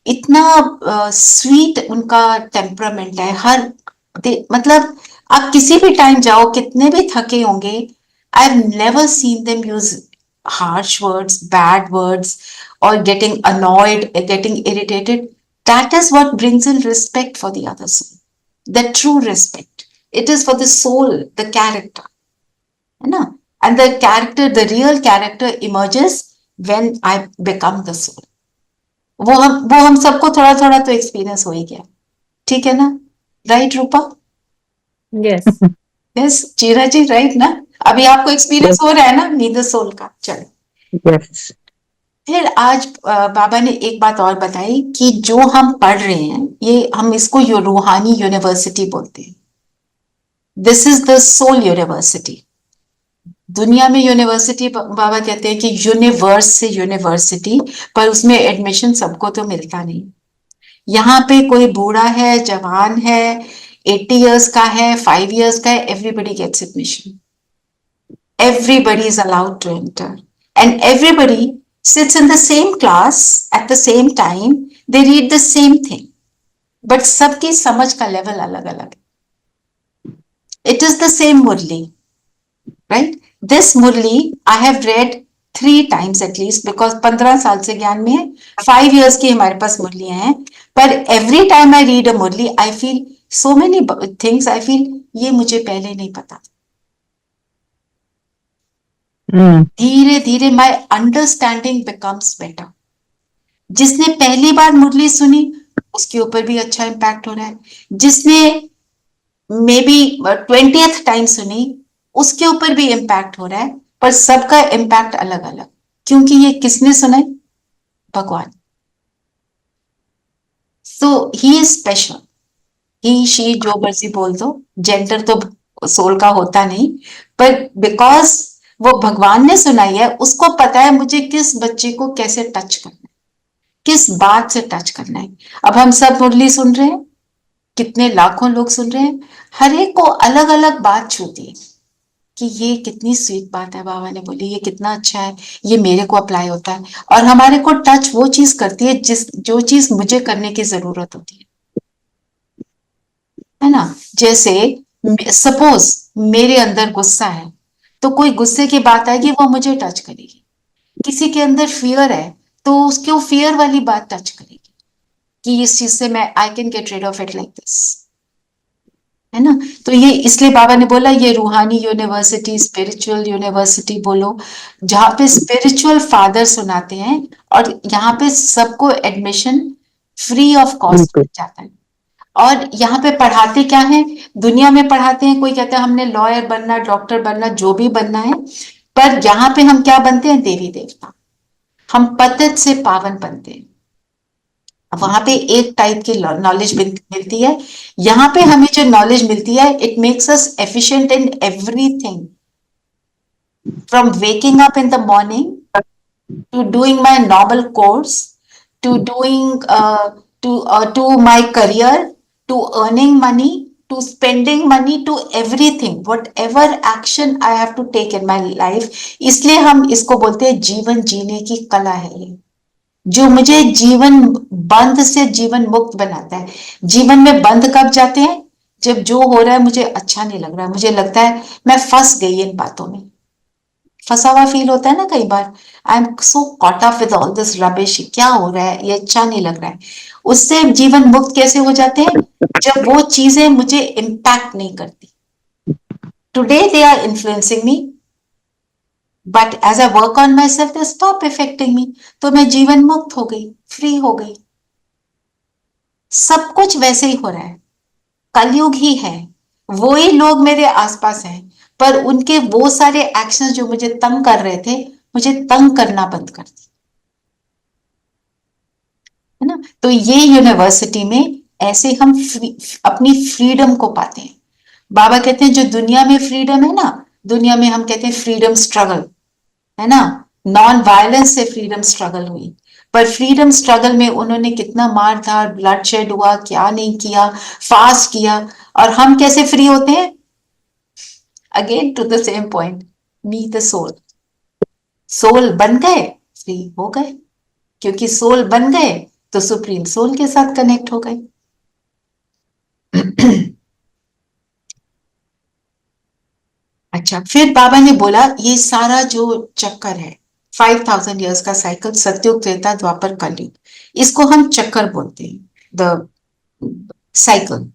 इतना स्वीट उनका टेम्परामेंट है. मतलब आप किसी भी टाइम जाओ, कितने भी थके होंगे, I have never seen them use harsh words, bad words, or getting annoyed, getting irritated. That is what brings in respect for the other soul. The true respect. It is for the soul, the character. And the character, the real character emerges when I become the soul. वो हम सबको थोड़ा थोड़ा तो experience हो ही गया, ठीक है ना? राइट रूपा? यस यस चीरा जी, राइट ना? अभी आपको एक्सपीरियंस हो रहा है ना नीदर सोल का? चलो. Yes. फिर आज बाबा ने एक बात और बताई कि जो हम पढ़ रहे हैं, ये हम इसको रूहानी यूनिवर्सिटी बोलते हैं. This is the soul university. दुनिया में यूनिवर्सिटी बाबा कहते हैं कि यूनिवर्स से यूनिवर्सिटी, पर उसमें एडमिशन सबको तो मिलता नहीं. यहाँ पे कोई बूढ़ा है, जवान है, 80 years का है, 5 years का है, everybody gets admission. Everybody is allowed to enter, and everybody sits in the same class at the same time. They read the same thing, but सबकी समझ का लेवल अलग अलग. It is the same Murli, right? This Murli I have read 3 times at least, because 15 साल से ज्ञान में है, 5 years की हमारे पास मुरलियां हैं, पर every time I read a Murli, I feel so many things. I feel ये मुझे पहले नहीं पता. धीरे धीरे my understanding becomes better. जिसने पहली बार मुरली सुनी, उसके ऊपर भी अच्छा इम्पैक्ट हो रहा है. जिसने मे बी 20th टाइम सुनी, उसके ऊपर भी इम्पैक्ट हो रहा है, पर सबका इम्पैक्ट अलग अलग. क्योंकि ये किसने सुना? भगवान. So he is special. He she जो मर्जी बोल दो, जेंडर तो सोल का होता नहीं, पर बिकॉज वो भगवान ने सुनाई है, उसको पता है मुझे किस बच्चे को कैसे टच करना है, किस बात से टच करना है. अब हम सब मुरली सुन रहे हैं, कितने लाखों लोग सुन रहे हैं, हर एक को अलग अलग बात छूती है कि ये कितनी स्वीट बात है बाबा ने बोली, ये कितना अच्छा है, ये मेरे को अप्लाई होता है. और हमारे को टच वो चीज करती है जो चीज मुझे करने की जरूरत होती है ना? जैसे सपोज मेरे अंदर गुस्सा है, तो कोई गुस्से की बात आएगी, वो मुझे टच करेगी. किसी के अंदर फियर है, तो उसको फियर वाली बात टच करेगी कि इस चीज से मैं I can get rid of it like this, है ना? तो ये इसलिए बाबा ने बोला ये रूहानी यूनिवर्सिटी, स्पिरिचुअल यूनिवर्सिटी बोलो, जहाँ पे स्पिरिचुअल फादर सुनाते हैं, और यहाँ पे सबको एडमिशन फ्री ऑफ कॉस्ट मिल जाता है. और यहाँ पे पढ़ाते क्या है, दुनिया में पढ़ाते हैं, कोई कहता है हमने लॉयर बनना, डॉक्टर बनना, जो भी बनना है, पर यहाँ पे हम क्या बनते हैं, देवी देवता। हम पतित से पावन बनते हैं। वहां पे एक टाइप की नॉलेज मिलती है, यहाँ पे हमें जो नॉलेज मिलती है, it makes us efficient in everything, from waking up in the morning to doing my normal course, to doing to my career, to earning money, to spending money, to everything, whatever action I have to take in my life. इसलिए हम इसको बोलते हैं जीवन जीने की कला है ये, जो मुझे जीवन बंध से जीवन मुक्त बनाता है। जीवन में बंध कब जाते हैं, जब जो हो रहा है मुझे अच्छा नहीं लग रहा है, मुझे लगता है मैं फंस गई इन बातों में, फंसा हुआ फील होता है ना कई बार, I am so caught up with all this rubbish, क्या हो रहा है, ये अच्छा नहीं लग रहा है। उससे जीवन मुक्त कैसे हो जाते हैं, जब वो चीजें मुझे इम्पैक्ट नहीं करती। Today they are influencing me, but as I work on myself they stop affecting me, तो मैं जीवन मुक्त हो गई, फ्री हो गई। सब कुछ वैसे ही हो रहा है, कलयुग ही है, वो ही लोग मेरे आसपास हैं, पर उनके वो सारे एक्शंस जो मुझे तंग कर रहे थे, मुझे तंग करना बंद कर दिया, है ना। तो ये यूनिवर्सिटी में ऐसे हम अपनी फ्रीडम को पाते हैं। बाबा कहते हैं जो दुनिया में फ्रीडम है ना, दुनिया में हम कहते हैं फ्रीडम स्ट्रगल, है ना, नॉन वायलेंस से फ्रीडम स्ट्रगल हुई, पर फ्रीडम स्ट्रगल में उन्होंने कितना मार धार, ब्लड शेड हुआ, क्या नहीं किया, फास्ट किया, और हम कैसे फ्री होते हैं, again to the same point, me the soul, soul बन गए, फ्री हो गए, क्योंकि सोल बन गए तो सुप्रीम सोल के साथ कनेक्ट हो गए। अच्छा, फिर बाबा ने बोला ये सारा जो चक्कर है, 5000 ईयर्स का साइकिल, सतयुग, त्रेता, द्वापर, कलयुग, इसको हम चक्कर बोलते हैं, द साइकिल।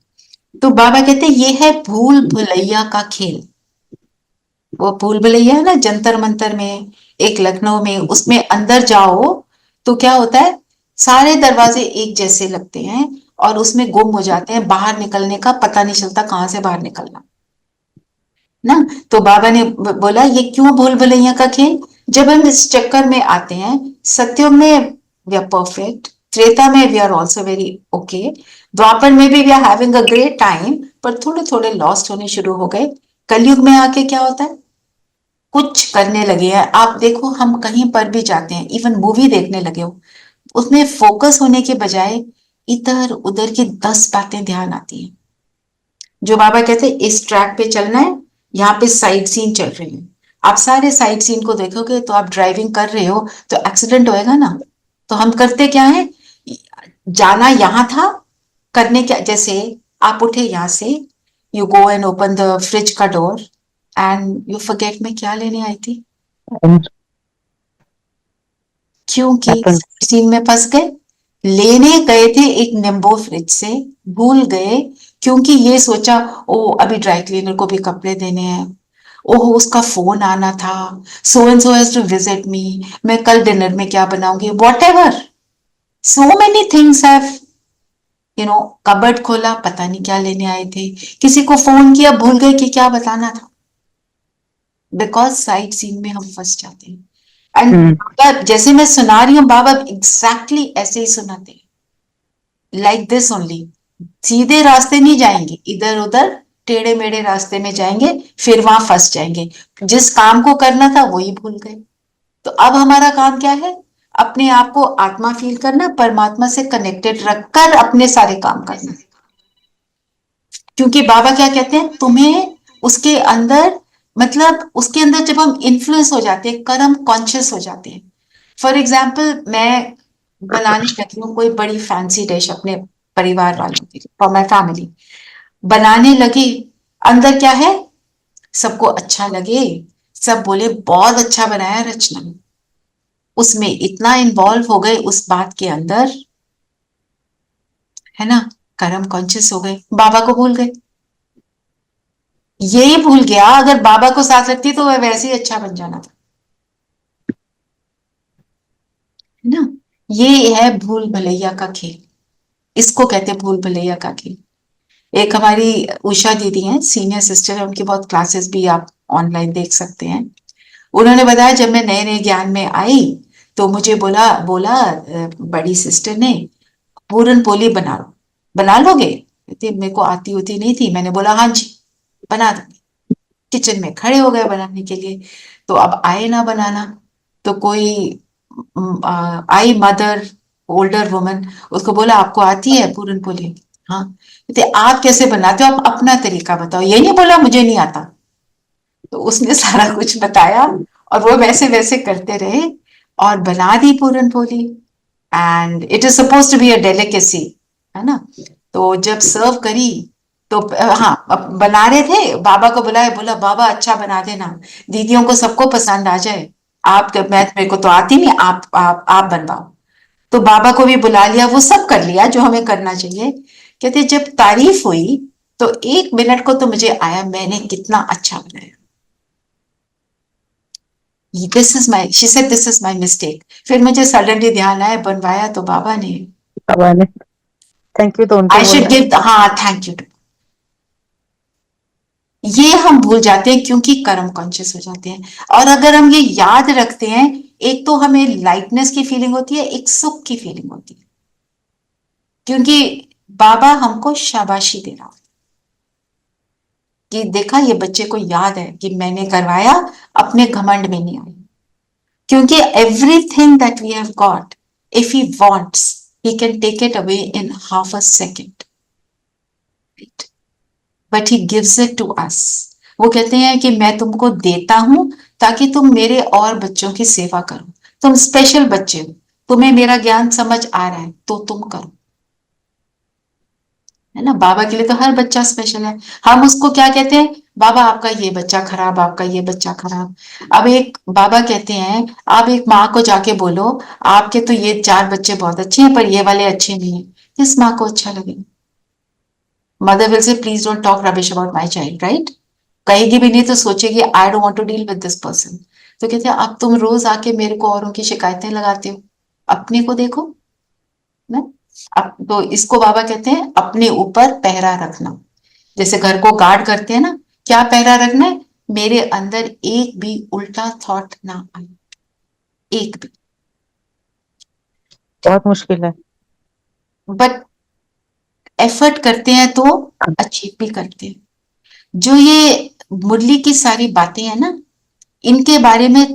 तो बाबा कहते हैं ये है भूल भुलैया का खेल। वो भूल भुलैया है ना जंतर मंतर में, एक लखनऊ में, उसमें अंदर जाओ तो क्या होता है, सारे दरवाजे एक जैसे लगते हैं और उसमें गुम हो जाते हैं, बाहर निकलने का पता नहीं चलता कहां से बाहर निकलना ना। तो बाबा ने बोला ये क्यों भूल भुलैया का खेल, जब हम इस चक्कर में आते हैं, सत्युग में वी आर परफेक्ट, त्रेता में we are also very okay, Dwapar में भी we are having a great time, पर थोड़े थोड़े लॉस्ट होने शुरू हो गए। कलयुग में आके क्या होता है, कुछ करने लगे हैं। आप देखो हम कहीं पर भी जाते हैं, इवन मूवी देखने लगे हो, उसमें फोकस होने के बजाय इधर उधर की 10 बातें ध्यान आती हैं। जो बाबा कहते हैं इस ट्रैक पे चलना है, यहाँ पे साइड सीन चल रही है, आप सारे साइड सीन को देखोगे तो आप ड्राइविंग कर रहे हो तो एक्सीडेंट होएगा ना। तो हम करते क्या है, जाना यहाँ था, करने क्या, जैसे आप उठे यहाँ से, you go and open the fridge का डोर एंड यू फॉरगेट मैं क्या लेने आई थी, क्योंकि Happens. सीन में फंस गए। लेने गए थे एक नींबू फ्रिज से, भूल गए, क्योंकि ये सोचा ओ अभी ड्राई क्लीनर को भी कपड़े देने हैं, ओह उसका फोन आना था, so and so has to visit me, मैं कल डिनर में क्या बनाऊंगी, whatever, so many things have, cupboard खोला, पता नहीं क्या लेने आए थे, किसी को फोन किया, भूल गए कि क्या बताना था, बिकॉज साइड सीन में हम फंस जाते हैं। एंड जैसे मैं सुना रही हूँ, बाबा एग्जैक्टली ऐसे ही सुनाते हैं, लाइक दिस ओनली, सीधे रास्ते नहीं जाएंगे, इधर उधर टेढ़े मेढ़े रास्ते में जाएंगे, फिर वहां फंस जाएंगे, जिस काम को करना था वही भूल गए। तो अब हमारा काम क्या है, अपने आप को आत्मा फील करना, परमात्मा से कनेक्टेड रखकर अपने सारे काम करना। क्योंकि बाबा क्या कहते हैं, तुम्हें उसके अंदर, मतलब उसके अंदर जब हम इन्फ्लुएंस हो जाते हैं, कर्म कॉन्शियस हो जाते हैं। फॉर एग्जाम्पल मैं बनाने लगी हूँ कोई बड़ी फैंसी डिश अपने परिवार वालों के लिए, फॉर माई फैमिली, बनाने लगी, अंदर क्या है, सबको अच्छा लगे, सब बोले बहुत अच्छा बनाया रचना, उसमें इतना इन्वॉल्व हो गए उस बात के अंदर, है ना, कर्म कॉन्शियस हो गए, बाबा को भूल गए। यही भूल गया, अगर बाबा को साथ रखती तो वह वैसे ही अच्छा बन जाना था, है ना। ये है भूल भुलैया का खेल, इसको कहते हैं भूल भुलैया का खेल। एक हमारी उषा दीदी हैं, सीनियर सिस्टर है, उनकी बहुत क्लासेस भी आप ऑनलाइन देख सकते हैं। उन्होंने बताया जब मैं नए नए ज्ञान में आई तो मुझे बोला बोला बड़ी सिस्टर ने पूरन पोली बना लोगे? कहते मेरे को आती होती नहीं थी। मैंने बोला हाँ जी बना दूंगी। किचन में खड़े हो गए बनाने के लिए। तो अब आए ना बनाना, तो कोई आई मदर ओल्डर वुमन, उसको बोला आपको आती है पूरन पोली? हाँ। कहते आप कैसे बनाते हो, आप अपना तरीका बताओ। ये नहीं बोला मुझे नहीं आता। तो उसने सारा कुछ बताया और वो वैसे वैसे करते रहे और बना दी puran poli. And it is suppose to be a delicacy, है ना। तो जब सर्व करी तो हाँ अब बना रहे थे, बाबा को बुलाया, बोला बाबा अच्छा बना देना, दीदियों को सबको पसंद आ जाए। आप मेरे को तो आती नहीं, आप बनवाओ। तो बाबा को भी बुला लिया, वो सब कर लिया जो हमें करना चाहिए। कहते जब तारीफ हुई तो 1 मिनट को तो मुझे आया मैंने कितना अच्छा बनाया। This is my, she said this is my mistake. फिर मुझे सडनली ध्यान आया बनवाया तो बाबा ने। बाबा ने थैंक यू तो उनको आई शुड बोलना। गिव, हाँ थैंक यू। ये हम भूल जाते हैं क्योंकि कर्म कॉन्शियस हो जाते हैं। और अगर हम ये याद रखते हैं, एक तो हमें लाइटनेस की फीलिंग होती है, एक सुख की फीलिंग होती है, क्योंकि बाबा हमको शाबाशी दे रहा है कि देखा ये बच्चे को याद है कि मैंने करवाया, अपने घमंड में नहीं आई। क्योंकि everything that we have got, if he wants he can take it away in half a second, but he gives it to us. वो कहते हैं कि मैं तुमको देता हूं ताकि तुम मेरे और बच्चों की सेवा करो। तुम स्पेशल बच्चे हो, तुम्हें मेरा ज्ञान समझ आ रहा है तो तुम करो, है ना। बाबा के लिए तो हर बच्चा स्पेशल है। हम उसको क्या कहते हैं, बाबा आपका ये बच्चा खराब, आपका ये बच्चा खराब। अब एक बाबा कहते हैं आप एक माँ को जाके बोलो आपके तो ये 4 बच्चे बहुत अच्छे हैं पर ये वाले अच्छे नहीं है, किस माँ को अच्छा लगेगा? Mother will say please don't talk rubbish about my child, right? कहेगी भी नहीं तो सोचेगी I don't want to deal with this person. तो कहते हैं अब तुम रोज आके मेरे को औरों की शिकायतें लगाते हो, अपने को देखो ना। अब तो इसको बाबा कहते हैं अपने ऊपर पहरा रखना। जैसे घर को गार्ड करते हैं ना, क्या पहरा रखना है? मेरे अंदर एक भी उल्टा थॉट ना आए, एक भी। बहुत मुश्किल है। बट एफर्ट करते हैं तो अचीव भी करते हैं। जो ये मुरली की सारी बातें हैं ना, इनके बारे में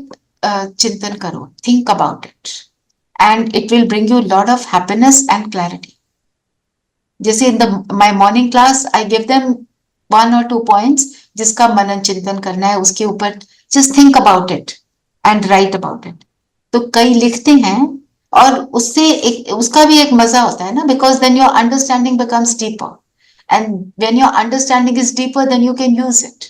चिंतन करो, think about it, and it will bring you lot of happiness and clarity. जैसे in the my morning class I give them 1 or 2 points जिसका मनन चिंतन करना है, उसके ऊपर just think about it and write about it. तो कई लिखते हैं और उससे एक उसका भी एक मजा होता है ना, because then your understanding becomes deeper, and when your understanding is deeper then you can use it.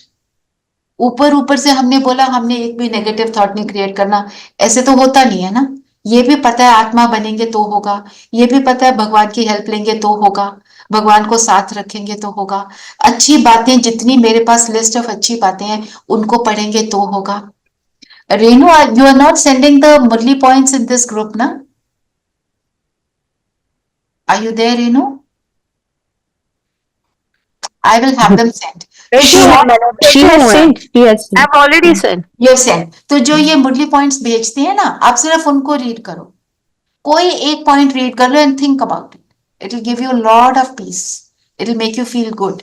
ऊपर ऊपर से हमने बोला हमने एक भी नेगेटिव थॉट नहीं क्रिएट करना, ऐसे तो होता नहीं है ना। ये भी पता है आत्मा बनेंगे तो होगा, ये भी पता है भगवान की हेल्प लेंगे तो होगा, भगवान को साथ रखेंगे तो होगा। अच्छी बातें जितनी मेरे पास लिस्ट ऑफ अच्छी बातें हैं उनको पढ़ेंगे तो होगा। Renu you are not sending the Murli points in this group ना? Are you there Renu? I will have them send. She has sent. She has sent. I've already said. You send. तो जो ये मुरली पॉइंट्स भेजते हैं ना, आप सिर्फ उनको रीड करो, कोई एक पॉइंट रीड कर लो and think about it, it will give you lot of peace, it will make you feel good.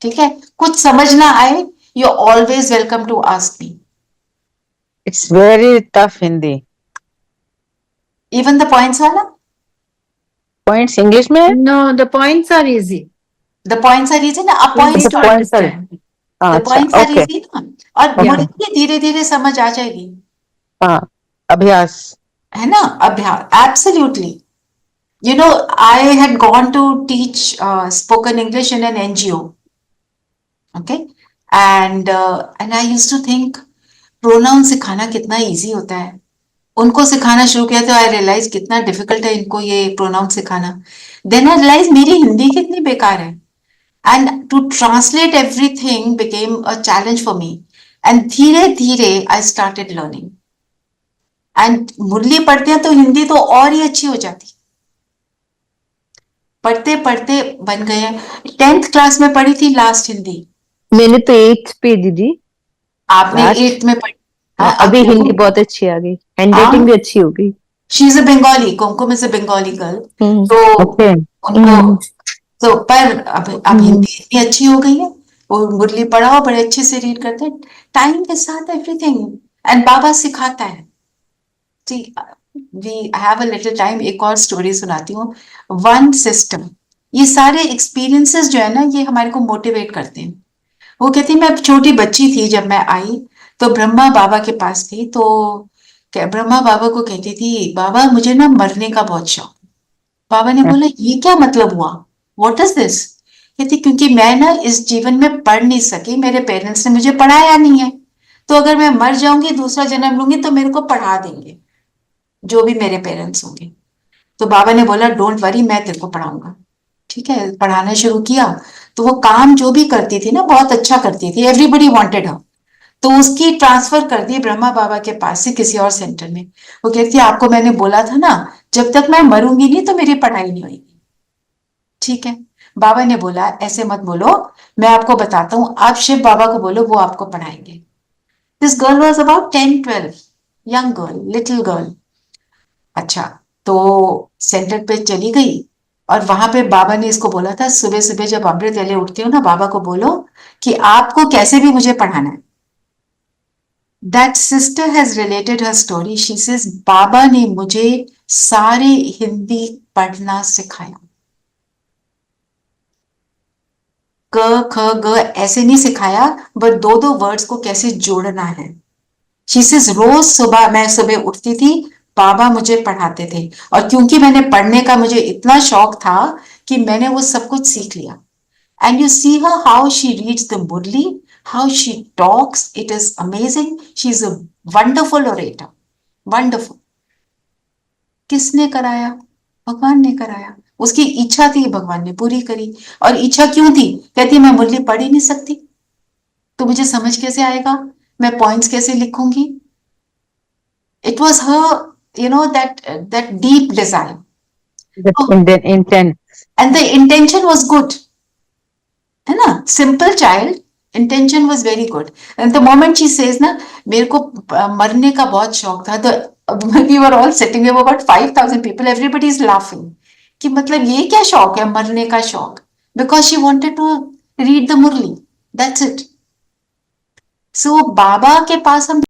ठीक है, कुछ समझ ना आए, you always welcome to ask me. It's very tough Hindi. Even the points वाला, Points English में है? No, the points are easy. The points are easy ना, अब Easy points to points are- understand. हाँ, द अच्छा, पॉइंट्स आर okay. इजी ना, और Yeah. मुरली धीरे धीरे समझ आ जाएगी, हाँ, अभ्यास। है ना। अभ्यास, absolutely. You know, I had gone to teach spoken English in an NGO. Okay, and I used to think pronoun सिखाना कितना इजी होता है। उनको सिखाना शुरू किया तो आई रियलाइज कितना डिफिकल्ट है इनको ये प्रोनाउन सिखाना। देन आई रियलाइज मेरी हिंदी कितनी बेकार है, and to translate everything became a challenge for me, and धीरे धीरे I started learning. And Murli पढ़ते हैं तो हिंदी तो और ही अच्छी हो जाती, पढ़ते पढ़ते बन गए हैं। 10th क्लास में पढ़ी थी लास्ट हिंदी। मैंने तो 8th पे दीदी। आपने लास्ट 8th में पढ़ी। हाँ, अभी अब हिंदी देखो, बहुत अच्छी आ गई, हैंडराइटिंग भी अच्छी हो गई। She is a Bengali, Kumkum is a Bengali girl. तो ओके। उनको तो पर अब हिंदी इतनी अच्छी हो गई है, वो मुरली पढ़ाओ बड़े अच्छे से रीड करते हैं, टाइम के साथ एवरीथिंग। एंड बाबा सिखाता है। जी, we have a little time, एक और स्टोरी सुनाती हूँ। वन सिस्टम, ये सारे एक्सपीरियंसेस जो है ना, ये हमारे को मोटिवेट करते हैं। वो कहती मैं छोटी बच्ची थी जब मैं आई, तो ब्रह्मा बाबा के पास थी, तो ब्रह्मा बाबा को कहती थी, बाबा मुझे ना मरने का बहुत शौक। बाबा ने बोला ये क्या मतलब हुआ, व्हाट इज दिस? कहती क्योंकि मैं ना इस जीवन में पढ़ नहीं सकी, मेरे पेरेंट्स ने मुझे पढ़ाया नहीं है, तो अगर मैं मर जाऊंगी, दूसरा जन्म लूंगी, तो मेरे को पढ़ा देंगे जो भी मेरे पेरेंट्स होंगे। तो बाबा ने बोला डोंट वरी, मैं तेरे को पढ़ाऊंगा। ठीक है, पढ़ाना शुरू किया। तो वो काम जो भी करती थी ना, बहुत अच्छा करती थी, एवरीबडी वांटेड हर। तो उसकी ट्रांसफर कर दी ब्रह्मा बाबा के पास से किसी और सेंटर में। वो कहती आपको मैंने बोला था ना, जब तक मैं मरूंगी नहीं तो मेरी पढ़ाई नहीं होगी। ठीक है, बाबा ने बोला ऐसे मत बोलो, मैं आपको बताता हूं, आप शिव बाबा को बोलो, वो आपको पढ़ाएंगे। This girl was about 10-12, young girl, little girl. अच्छा, तो सेंटर पे चली गई, और वहां पे बाबा ने इसको बोला था, सुबह सुबह जब अमृत वेले उठती हो ना, बाबा को बोलो कि आपको कैसे भी मुझे पढ़ाना है। That sister has related her story, she says बाबा ने मुझे सारे हिंदी पढ़ना सिखाया। क ख ग ऐसे नहीं सिखाया, बट दो दो वर्ड्स को कैसे जोड़ना है। शी सेज रोज सुबह मैं सुबह उठती थी, बाबा मुझे पढ़ाते थे, और क्योंकि मैंने पढ़ने का मुझे इतना शौक था कि मैंने वो सब कुछ सीख लिया। And you see her how she reads the Murli, how she talks. It is amazing. She's a wonderful orator. Wonderful. किसने कराया? भगवान ने कराया। उसकी इच्छा थी, भगवान ने पूरी करी। और इच्छा क्यों थी? कहती मैं मुरली पढ़ ही नहीं सकती, तो मुझे समझ कैसे आएगा, मैं पॉइंट्स कैसे लिखूंगी? It was her that deep desire, Intent. And the intention was good, है ना, simple child, intention was very good. And the moment she says ना, मेरे को मरने का बहुत शौक था, तो we were all sitting, we were about 5000 people, everybody is laughing कि मतलब ये क्या शौक है मरने का शौक, because she wanted to read the Murli, that's it. So बाबा के पास हम